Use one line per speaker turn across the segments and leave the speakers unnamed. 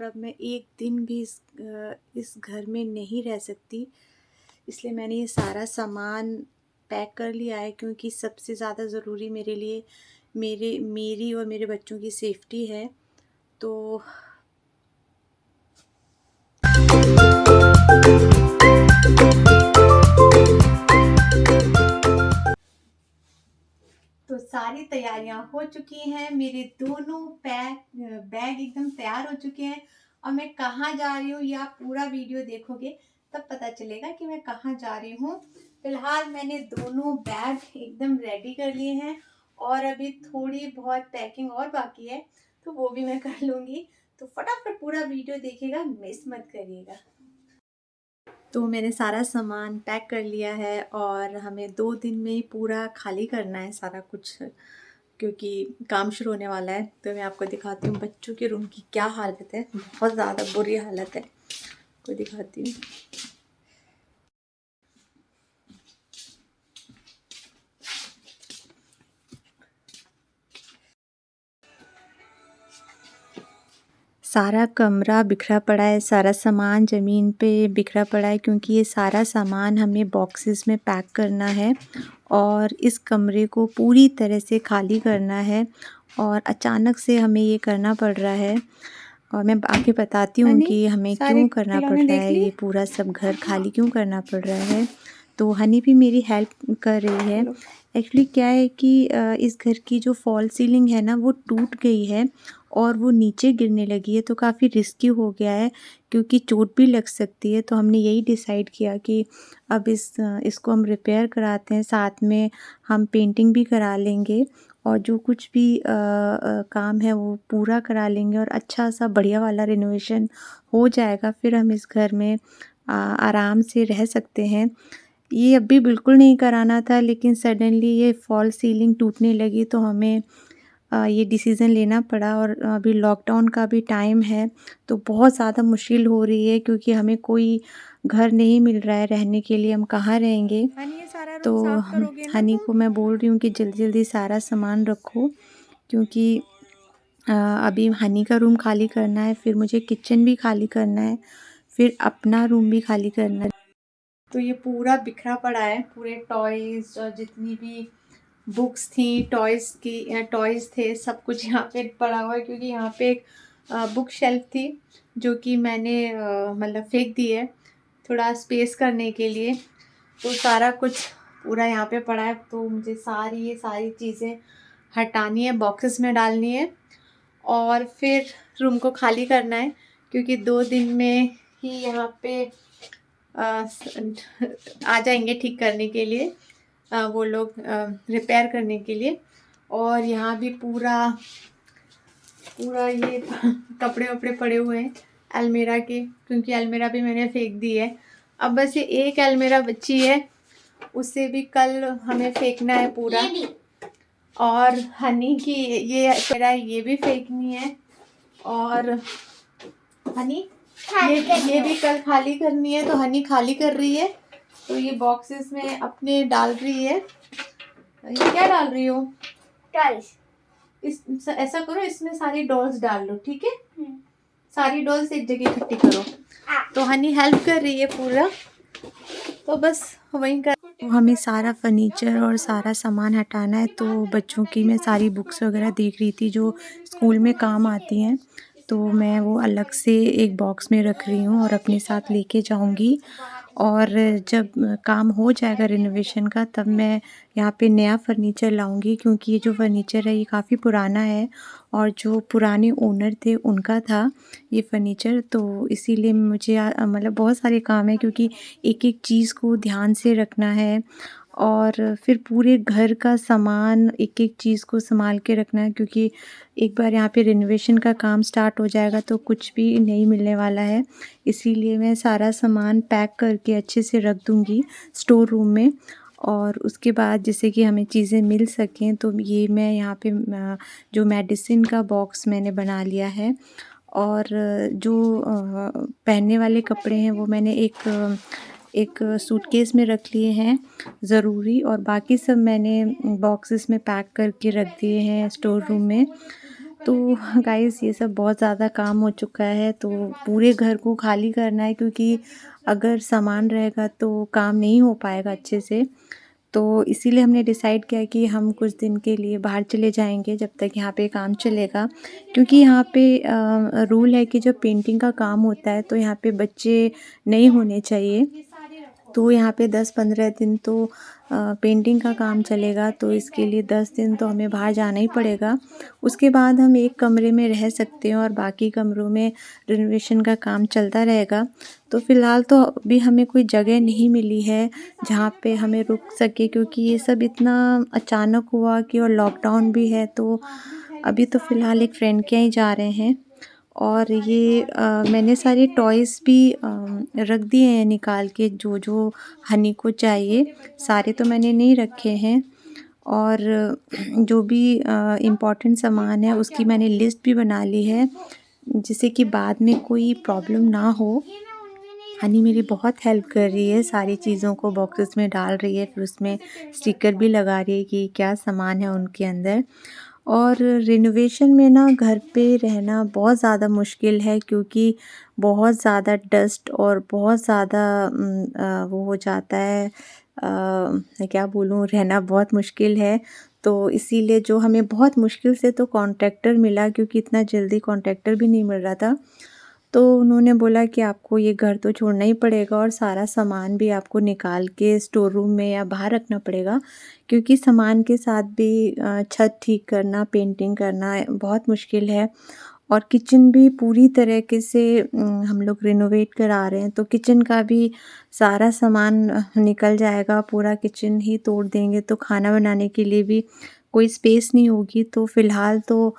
अब मैं एक दिन भी इस घर में नहीं रह सकती। इसलिए मैंने ये सारा सामान पैक कर लिया है, क्योंकि सबसे ज़्यादा ज़रूरी मेरे लिए मेरी और मेरे बच्चों की सेफ्टी है। तो सारी तैयारियां हो चुकी हैं, मेरे दोनों बैग एकदम तैयार हो चुके हैं। और मैं कहाँ जा रही हूँ ये आप पूरा वीडियो देखोगे तब पता चलेगा कि मैं कहाँ जा रही हूँ। फिलहाल मैंने दोनों बैग एकदम रेडी कर लिए हैं और अभी थोड़ी बहुत पैकिंग और बाकी है, तो वो भी मैं कर लूँगी। तो फटाफट पूरा वीडियो देखिएगा, मिस मत करिएगा। तो मैंने सारा सामान पैक कर लिया है और हमें 2 दिन में ही पूरा खाली करना है सारा कुछ, क्योंकि काम शुरू होने वाला है। तो मैं आपको दिखाती हूँ बच्चों के रूम की क्या हालत है, बहुत ज़्यादा बुरी हालत है, को दिखाती हूँ। सारा कमरा बिखरा पड़ा है, सारा सामान ज़मीन पे बिखरा पड़ा है, क्योंकि ये सारा सामान हमें बॉक्सेस में पैक करना है और इस कमरे को पूरी तरह से खाली करना है। और अचानक से हमें ये करना पड़ रहा है और मैं आगे बताती हूँ कि हमें क्यों करना पड़ रहा है, ये पूरा सब घर खाली क्यों करना पड़ रहा है। तो हनी भी मेरी हेल्प कर रही है। एक्चुअली क्या है कि इस घर की जो फॉल सीलिंग है ना, वो टूट गई है और वो नीचे गिरने लगी है, तो काफ़ी रिस्की हो गया है, क्योंकि चोट भी लग सकती है। तो हमने यही डिसाइड किया कि अब इसको हम रिपेयर कराते हैं, साथ में हम पेंटिंग भी करा लेंगे और जो कुछ भी काम है वो पूरा करा लेंगे और अच्छा सा बढ़िया वाला रिनोवेशन हो जाएगा। फिर हम इस घर में आराम से रह सकते हैं। ये अभी बिल्कुल नहीं कराना था, लेकिन सडनली ये फॉल सीलिंग टूटने लगी, तो हमें ये डिसीज़न लेना पड़ा। और अभी लॉकडाउन का भी टाइम है, तो बहुत ज़्यादा मुश्किल हो रही है, क्योंकि हमें कोई घर नहीं मिल रहा है रहने के लिए, हम कहाँ रहेंगे। तो हनी को मैं बोल रही हूँ कि जल्दी जल्दी सारा सामान रखो, क्योंकि अभी हनी का रूम खाली करना है, फिर मुझे किचन भी खाली करना है, फिर अपना रूम भी खाली करना है। तो ये पूरा बिखरा पड़ा है, पूरे टॉयज़ और जितनी भी बुक्स थी, टॉयज़ थे, सब कुछ यहाँ पे पड़ा हुआ है, क्योंकि यहाँ पे एक बुक शेल्फ थी जो कि मैंने मतलब फेंक दी है थोड़ा स्पेस करने के लिए। तो सारा कुछ पूरा यहाँ पे पड़ा है, तो मुझे ये सारी चीज़ें हटानी है, बॉक्सेस में डालनी है और फिर रूम को खाली करना है, क्योंकि 2 दिन में ही यहाँ पे आ जाएंगे ठीक करने के लिए, वो लोग रिपेयर करने के लिए। और यहाँ भी पूरा ये कपड़े वपड़े पड़े हुए हैं अलमीरा के, क्योंकि अलमीरा भी मैंने फेंक दी है। अब बस ये एक अलमीरा बची है, उसे भी कल हमें फेंकना है पूरा। और हनी की ये भी फेंकनी है, और हनी ये भी कल खाली करनी है। तो हनी खाली कर रही है, तो ये बॉक्सेस में अपने डाल रही है। ये क्या डाल रही हो? टॉयज। ऐसा करो, इसमें सारी डॉल्स डाल लो, ठीक है? सारी डॉल्स एक जगह इकट्ठी करो। तो हनी हेल्प कर रही है पूरा, तो बस वही कर। तो हमें सारा फर्नीचर और सारा सामान हटाना है, तो बच्चों की मैं सारी बुक्स वगैरह देख रही थी जो स्कूल में काम आती हैं, तो मैं वो अलग से एक बॉक्स में रख रही हूँ और अपने साथ लेके जाऊँगी। और जब काम हो जाएगा रिनोवेशन का, तब मैं यहाँ पे नया फ़र्नीचर लाऊंगी, क्योंकि ये जो फ़र्नीचर है ये काफ़ी पुराना है और जो पुराने ओनर थे उनका था ये फ़र्नीचर। तो इसीलिए मुझे मतलब बहुत सारे काम है, क्योंकि एक एक चीज़ को ध्यान से रखना है और फिर पूरे घर का सामान एक एक चीज़ को संभाल के रखना है, क्योंकि एक बार यहाँ पे रिनोवेशन का काम स्टार्ट हो जाएगा तो कुछ भी नहीं मिलने वाला है। इसीलिए मैं सारा सामान पैक करके अच्छे से रख दूँगी स्टोर रूम में, और उसके बाद जैसे कि हमें चीज़ें मिल सकें, तो ये मैं यहाँ पे जो मेडिसिन का बॉक्स मैंने बना लिया है। और जो पहनने वाले कपड़े हैं वो मैंने एक सूटकेस में रख लिए हैं ज़रूरी, और बाकी सब मैंने बॉक्सेस में पैक करके रख दिए हैं स्टोर रूम में। तो गाइस ये सब बहुत ज़्यादा काम हो चुका है, तो पूरे घर को खाली करना है क्योंकि अगर सामान रहेगा तो काम नहीं हो पाएगा अच्छे से। तो इसीलिए हमने डिसाइड किया कि हम कुछ दिन के लिए बाहर चले जाएँगे जब तक यहाँ पे काम चलेगा। क्योंकि यहाँ पे रूल है कि जब पेंटिंग का काम होता है तो यहाँ पे बच्चे नहीं होने चाहिए। तो यहाँ पे 10-15 दिन तो पेंटिंग का काम चलेगा, तो इसके लिए 10 दिन तो हमें बाहर जाना ही पड़ेगा। उसके बाद हम एक कमरे में रह सकते हैं और बाकी कमरों में रिनोवेशन का काम चलता रहेगा। तो फ़िलहाल तो अभी हमें कोई जगह नहीं मिली है जहाँ पे हमें रुक सके, क्योंकि ये सब इतना अचानक हुआ कि और लॉकडाउन भी है, तो अभी तो फ़िलहाल एक फ्रेंड के यहाँ ही जा रहे हैं। और ये मैंने सारे टॉयज़ भी रख दिए हैं निकाल के, जो हनी को चाहिए। सारे तो मैंने नहीं रखे हैं, और जो भी इम्पोर्टेंट सामान है उसकी मैंने लिस्ट भी बना ली है, जिससे कि बाद में कोई प्रॉब्लम ना हो। हनी मेरी बहुत हेल्प कर रही है, सारी चीज़ों को बॉक्सेस में डाल रही है, फिर उसमें स्टिकर भी लगा रही है कि क्या सामान है उनके अंदर। और रिनोवेशन में ना घर पे रहना बहुत ज़्यादा मुश्किल है, क्योंकि बहुत ज़्यादा डस्ट और बहुत ज़्यादा वो हो जाता है, मैं क्या बोलूँ, रहना बहुत मुश्किल है। तो इसीलिए जो हमें बहुत मुश्किल से तो कॉन्ट्रैक्टर मिला, क्योंकि इतना जल्दी कॉन्ट्रैक्टर भी नहीं मिल रहा था। तो उन्होंने बोला कि आपको ये घर तो छोड़ना ही पड़ेगा और सारा सामान भी आपको निकाल के स्टोर रूम में या बाहर रखना पड़ेगा, क्योंकि सामान के साथ भी छत ठीक करना, पेंटिंग करना बहुत मुश्किल है। और किचन भी पूरी तरीके से हम लोग रिनोवेट करा रहे हैं, तो किचन का भी सारा सामान निकल जाएगा, पूरा किचन ही तोड़ देंगे तो खाना बनाने के लिए भी कोई स्पेस नहीं होगी। तो फ़िलहाल तो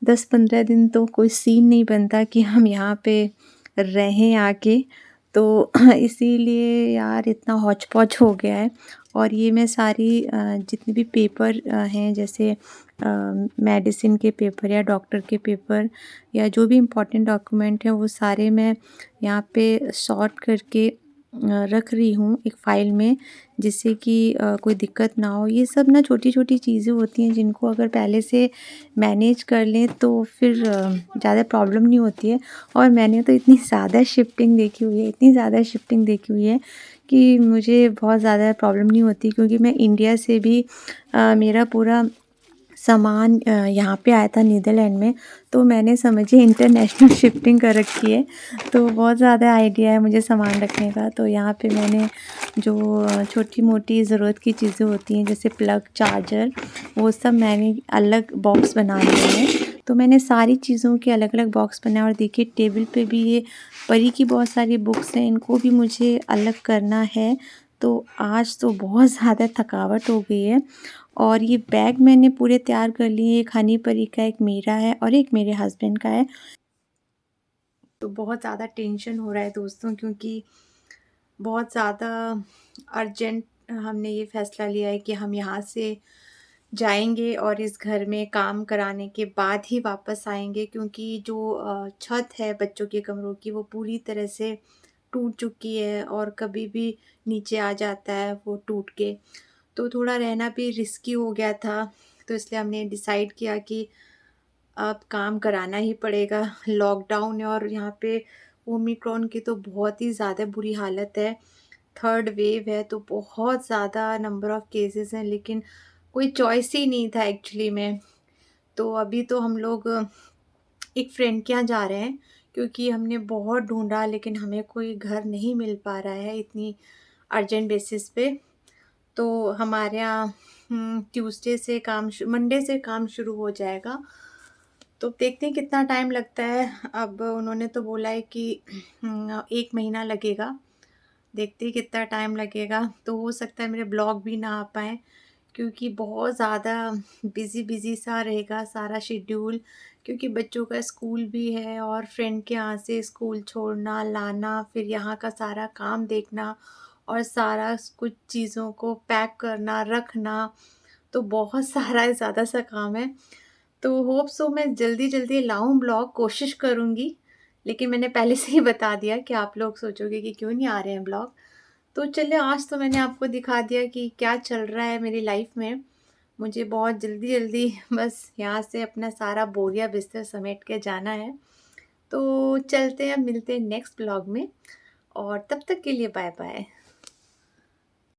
10-15 दिन तो कोई सीन नहीं बनता कि हम यहाँ पे रहें आके। तो इसीलिए यार इतना हौच-पौच हो गया है। और ये मैं सारी जितने भी पेपर हैं, जैसे मेडिसिन के पेपर या डॉक्टर के पेपर या जो भी इम्पोर्टेंट डॉक्यूमेंट हैं, वो सारे मैं यहाँ पे सॉर्ट करके रख रही हूँ एक फ़ाइल में, जिससे कि कोई दिक्कत ना हो। ये सब ना छोटी-छोटी चीज़ें होती हैं जिनको अगर पहले से मैनेज कर लें तो फिर ज़्यादा प्रॉब्लम नहीं होती है। और मैंने तो इतनी ज़्यादा शिफ्टिंग देखी हुई है, इतनी ज़्यादा शिफ्टिंग देखी हुई है कि मुझे बहुत ज़्यादा प्रॉब्लम नहीं होती, क्योंकि मैं इंडिया से भी मेरा पूरा सामान यहाँ पे आया था नीदरलैंड में, तो मैंने समझिए इंटरनेशनल शिफ्टिंग कर रखी है। तो बहुत ज़्यादा आइडिया है मुझे सामान रखने का। तो यहाँ पे मैंने जो छोटी-मोटी ज़रूरत की चीज़ें होती हैं, जैसे प्लग, चार्जर, वो सब मैंने अलग बॉक्स बना लिए हैं। तो मैंने सारी चीज़ों के अलग-अलग बॉक्स बनाए, और देखिए टेबल पे भी ये परी की बहुत सारी बुक्स हैं, इनको भी मुझे अलग करना है। तो आज तो बहुत ज़्यादा थकावट हो गई है। और ये बैग मैंने पूरे तैयार कर लिए, एक हनी परी का, एक मेरा है और एक मेरे हस्बैंड का है। तो बहुत ज़्यादा टेंशन हो रहा है दोस्तों, क्योंकि बहुत ज़्यादा अर्जेंट हमने ये फ़ैसला लिया है कि हम यहाँ से जाएँगे और इस घर में काम कराने के बाद ही वापस आएँगे, क्योंकि जो छत है बच्चों के कमरों की, वो पूरी तरह से टूट चुकी है और कभी भी नीचे आ जाता है वो टूट के। तो थोड़ा रहना भी रिस्की हो गया था, तो इसलिए हमने डिसाइड किया कि अब काम कराना ही पड़ेगा। लॉकडाउन है और यहाँ पे ओमिक्रॉन की तो बहुत ही ज़्यादा बुरी हालत है। थर्ड वेव है, तो बहुत ज़्यादा नंबर ऑफ़ केसेस हैं, लेकिन कोई चॉइस ही नहीं था एक्चुअली में। तो अभी तो हम लोग एक फ्रेंड के यहाँ जा रहे हैं, क्योंकि हमने बहुत ढूँढा लेकिन हमें कोई घर नहीं मिल पा रहा है इतनी अर्जेंट बेसिस पे। तो हमारे यहाँ ट्यूसडे से मंडे से काम शुरू हो जाएगा। तो देखते हैं कितना टाइम लगता है। अब उन्होंने तो बोला है कि 1 महीना लगेगा। देखते हैं कितना टाइम लगेगा। तो हो सकता है मेरे ब्लॉग भी ना आ पाएँ, क्योंकि बहुत ज़्यादा बिज़ी सा रहेगा सारा शेड्यूल, क्योंकि बच्चों का स्कूल भी है और फ्रेंड के यहाँ से स्कूल छोड़ना, लाना, फिर यहाँ का सारा काम देखना और सारा कुछ चीज़ों को पैक करना, रखना, तो बहुत सारा ज़्यादा सा काम है। तो होप सो मैं जल्दी-जल्दी लाऊँ ब्लॉग, कोशिश करूँगी। लेकिन मैंने पहले से ही बता दिया कि आप लोग सोचोगे कि क्यों नहीं आ रहे हैं ब्लॉग। तो चलिए, आज तो मैंने आपको दिखा दिया कि क्या चल रहा है मेरी लाइफ़ में। मुझे बहुत जल्दी-जल्दी बस यहाँ से अपना सारा बोरिया बिस्तर समेट के जाना है। तो चलते हैं, मिलते हैं नेक्स्ट व्लॉग में और तब तक के लिए बाय-बाय।